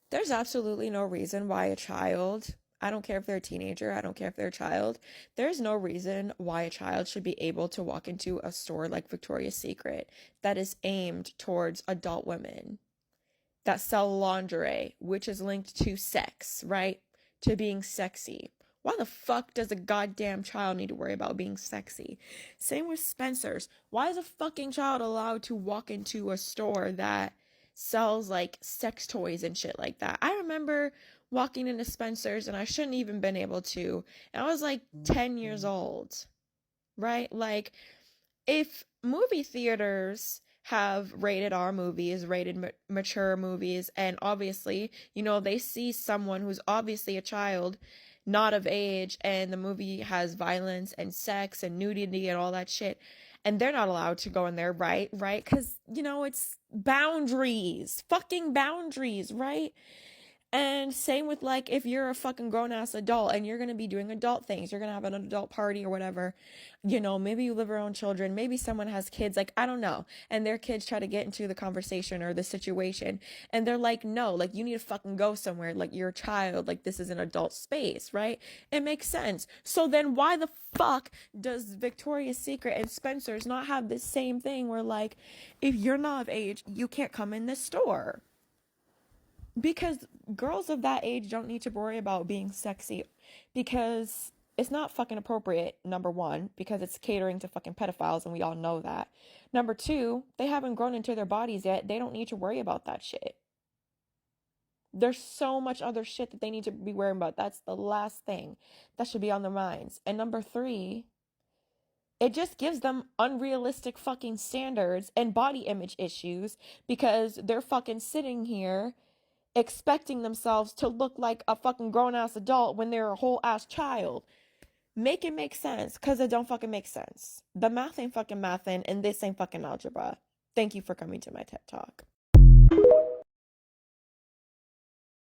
There's absolutely no reason why a child, I don't care if they're a teenager, I don't care if they're a child, there's no reason why a child should be able to walk into a store like Victoria's Secret that is aimed towards adult women that sell lingerie, which is linked to sex, right? To being sexy. Why the fuck does a goddamn child need to worry about being sexy? Same with Spencer's. Why is a fucking child allowed to walk into a store that sells like sex toys and shit like that? I remember walking into Spencer's and I shouldn't even been able to. And I was like 10 years old, right? Like if movie theaters have rated R movies, rated mature movies, and obviously, they see someone who's obviously a child, not of age, and the movie has violence and sex and nudity and all that shit, and they're not allowed to go in there, right? Right? Because, it's boundaries, fucking boundaries, right? And same with like if you're a fucking grown ass adult and you're gonna be doing adult things, you're gonna have an adult party or whatever, maybe you live around children, maybe someone has kids, like I don't know, and their kids try to get into the conversation or the situation, and they're like, no, like you need to fucking go somewhere, like you're a child, like this is an adult space, right? It makes sense. So then why the fuck does Victoria's Secret and Spencer's not have this same thing where like if you're not of age, you can't come in this store? Because girls of that age don't need to worry about being sexy because it's not fucking appropriate, number one, because it's catering to fucking pedophiles and we all know that. Number two, they haven't grown into their bodies yet. They don't need to worry about that shit. There's so much other shit that they need to be worrying about. That's the last thing that should be on their minds. And number three, it just gives them unrealistic fucking standards and body image issues because they're fucking sitting here expecting themselves to look like a fucking grown-ass adult when they're a whole-ass child. Make it make sense, because it don't fucking make sense. The math ain't fucking mathin', and this ain't fucking algebra. Thank you for coming to my TED Talk.